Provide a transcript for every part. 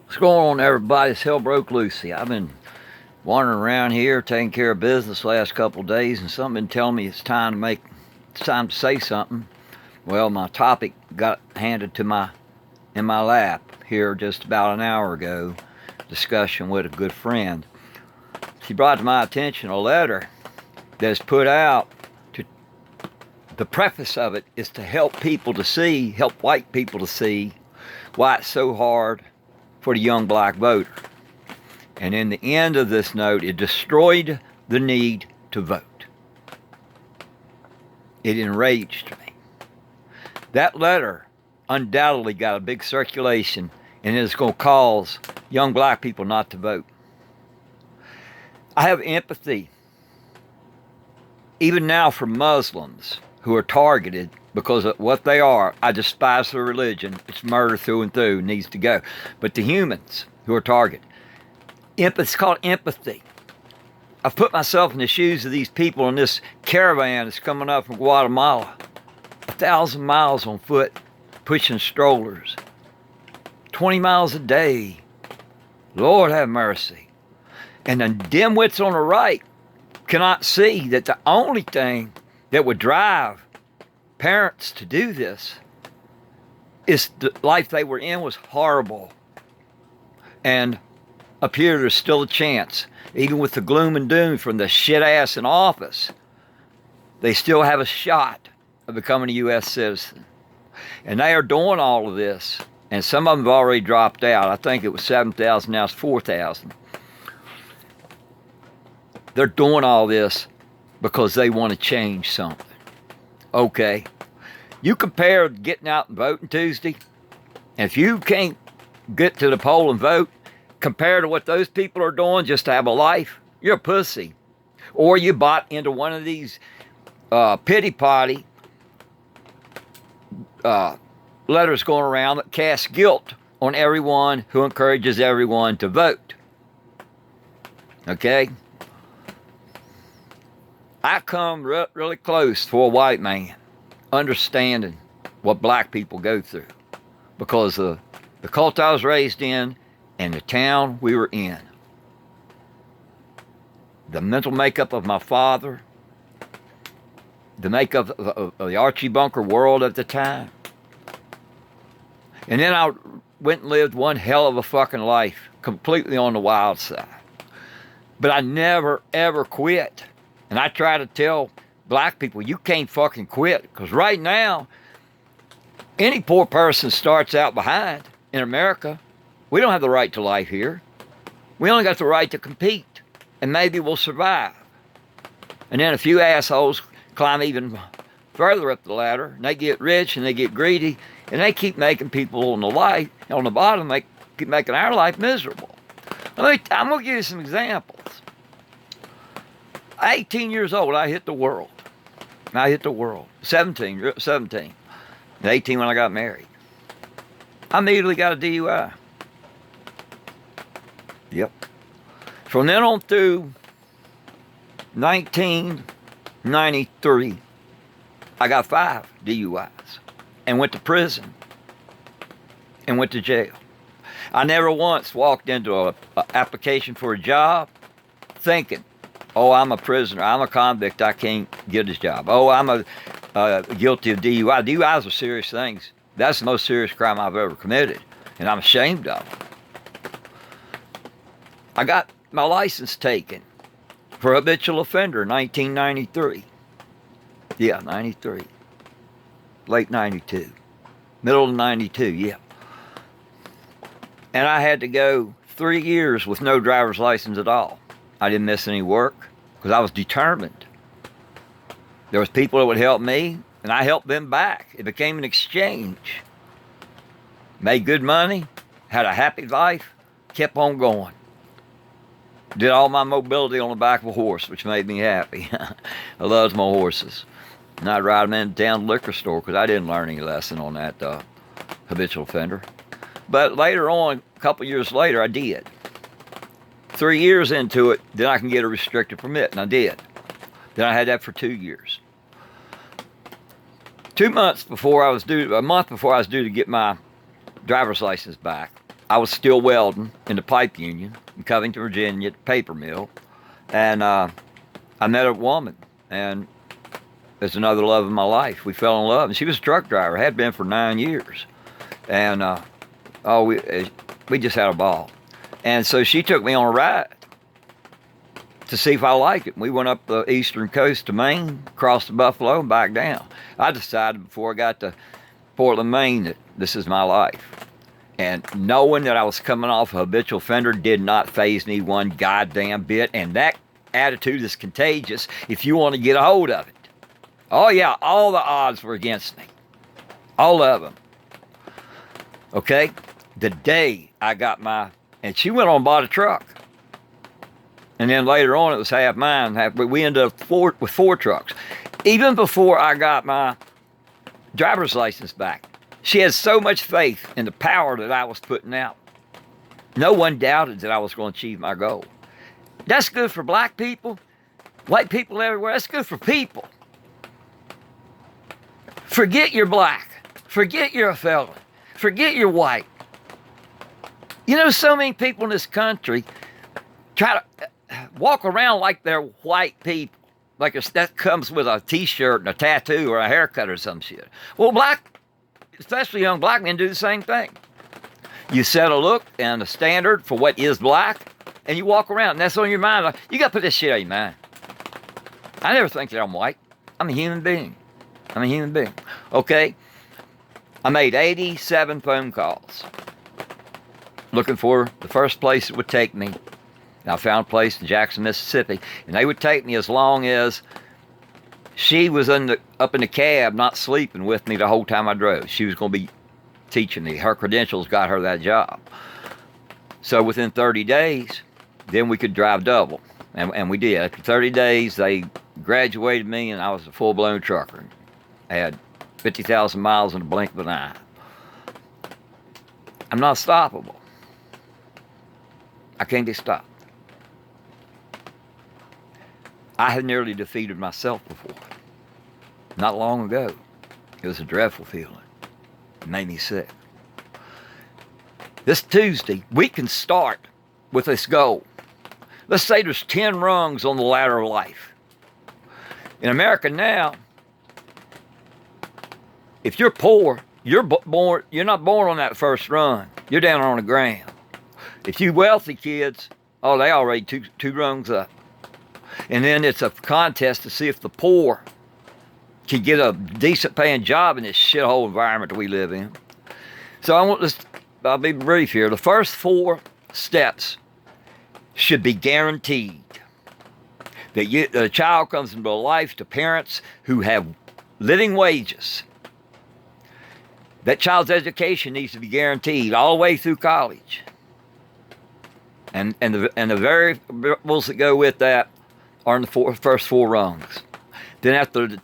What's going on, everybody? It's Hell Broke Lucy. I've been wandering around here taking care of business the last couple of days, and something been telling me it's time to say something. Well, my topic got handed to my in my lap here just about an hour ago. Discussion with a good friend. She brought to my attention a letter that's put out. To the preface of it is to help white people to see why it's so hard for the young black voter. And in the end of this note, it destroyed the need to vote. It enraged me. That letter undoubtedly got a big circulation, and it's going to cause young black people not to vote. I have empathy, even now, for Muslims who are targeted because of what they are. I despise their religion. It's murder through and through, needs to go. But the humans who are targeted, it's called empathy. I've put myself in the shoes of these people in this caravan that's coming up from Guatemala. 1,000 miles on foot, pushing strollers. 20 miles a day. Lord have mercy. And the dimwits on the right cannot see that the only thing that would drive parents to do this is the life they were in was horrible. And up here, there's still a chance. Even with the gloom and doom from the shit ass in office, they still have a shot of becoming a U.S. citizen. And they are doing all of this. And some of them have already dropped out. I think it was 7,000, now it's 4,000. They're doing all this because they want to change something. Okay. You compare getting out and voting Tuesday, and if you can't get to the poll and vote, compared to what those people are doing just to have a life, you're a pussy. Or you bought into one of these pity party letters going around that cast guilt on everyone who encourages everyone to vote. Okay? I come really close for a white man understanding what black people go through because of the cult I was raised in and the town we were in. The mental makeup of my father, the makeup of the Archie Bunker world at the time. And then I went and lived one hell of a fucking life, completely on the wild side. But I never, ever quit. And I try to tell black people, you can't fucking quit. Because right now, any poor person starts out behind in America. We don't have the right to life here. We only got the right to compete. And maybe we'll survive. And then a few assholes climb even further up the ladder. And they get rich and they get greedy. And they keep making people on the bottom, keep making our life miserable. I'm going to give you some examples. 18 years old, I hit the world. 17. 18 when I got married. I immediately got a DUI. Yep. From then on through 1993, I got 5 DUIs and went to prison and went to jail. I never once walked into an application for a job thinking, oh, I'm a prisoner, I'm a convict, I can't get this job. Oh, I'm guilty of DUI. DUIs are serious things. That's the most serious crime I've ever committed, and I'm ashamed of it. I got my license taken for habitual offender in 1993. Yeah, 93. Late 92. Middle of 92, yeah. And I had to go 3 years with no driver's license at all. I didn't miss any work because I was determined. There was people that would help me, and I helped them back. It became an exchange. Made good money, had a happy life, kept on going. Did all my mobility on the back of a horse, which made me happy. I loved my horses. And I'd ride them in down the liquor store because I didn't learn any lesson on that habitual offender. But later on, a couple years later, I did. 3 years into it, then I can get a restricted permit, and I did. Then I had that for 2 years. a month before I was due to get my driver's license back, I was still welding in the pipe union in Covington, Virginia, at the paper mill. And I met a woman, and it's another love of my life. We fell in love, and she was a truck driver, had been for 9 years. And we just had a ball. And so she took me on a ride to see if I like it. We went up the eastern coast to Maine, crossed the Buffalo, and back down. I decided before I got to Portland, Maine, that this is my life. And knowing that I was coming off a habitual offender did not faze me one goddamn bit. And that attitude is contagious if you want to get a hold of it. Oh yeah, all the odds were against me. All of them. Okay? The day I got and she went on and bought a truck. And then later on it was half mine. We ended up with 4 trucks. Even before I got my driver's license back, she had so much faith in the power that I was putting out. No one doubted that I was going to achieve my goal. That's good for black people, white people everywhere. That's good for people. Forget you're black. Forget you're a felon. Forget you're white. You know, so many people in this country try to walk around like they're white people. Like that comes with a t-shirt and a tattoo or a haircut or some shit. Well, especially young black men, do the same thing. You set a look and a standard for what is black, and you walk around, and that's on your mind. You got to put this shit on your mind. I never think that I'm white. I'm a human being. I'm a human being. Okay? I made 87 phone calls looking for the first place that would take me. And I found a place in Jackson, Mississippi, and they would take me as long as she was up in the cab, not sleeping with me the whole time I drove. She was going to be teaching me. Her credentials got her that job. So within 30 days, then we could drive double. And we did. After 30 days, they graduated me, and I was a full-blown trucker. I had 50,000 miles in the blink of an eye. I'm not stoppable. I can't be stopped. I had nearly defeated myself before. Not long ago. It was a dreadful feeling. It made me sick. This Tuesday, we can start with this goal. Let's say there's 10 rungs on the ladder of life. In America now, if you're poor, you're not born on that first rung. You're down on the ground. If you wealthy kids, they already two rungs up. And then it's a contest to see if the poor can get a decent paying job in this shithole environment that we live in. So I'll be brief here. The first 4 steps should be guaranteed. That a child comes into life to parents who have living wages. That child's education needs to be guaranteed all the way through college. And the variables that go with that are in the first 4 rungs. Then after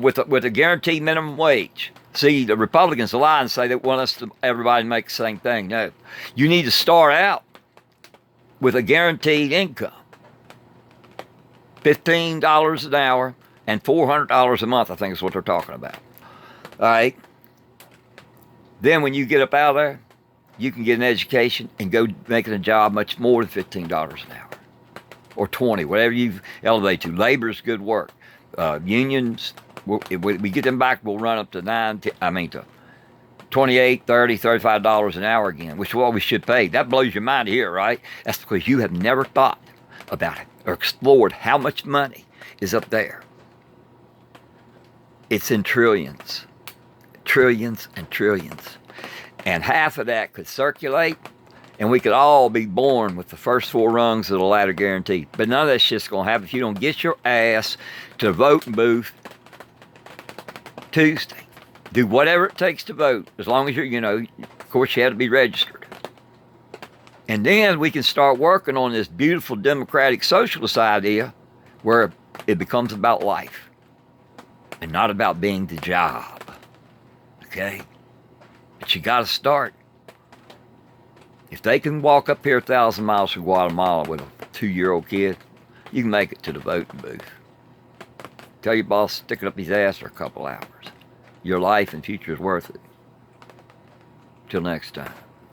with a guaranteed minimum wage. See, the Republicans lie and say they want everybody to make the same thing. No. You need to start out with a guaranteed income. $15 an hour and $400 a month, I think is what they're talking about. All right? Then when you get up out of there, you can get an education and go making a job much more than $15 an hour. Or 20, whatever you elevate to. Labor is good work. Unions, if we get them back, we'll run up to to $28, $30, $35 an hour again, which is what we should pay. That blows your mind to hear, right? That's because you have never thought about it or explored how much money is up there. It's in trillions. Trillions and trillions. And half of that could circulate, and we could all be born with the first 4 rungs of the ladder guaranteed. But none of that shit's going to happen if you don't get your ass to the voting booth Tuesday. Do whatever it takes to vote, as long as of course you have to be registered. And then we can start working on this beautiful democratic socialist idea where it becomes about life and not about being the job. Okay? But you got to start. If they can walk up here 1,000 miles from Guatemala with a 2-year-old kid, you can make it to the voting booth. Tell your boss to stick it up his ass for a couple hours. Your life and future is worth it. Till next time.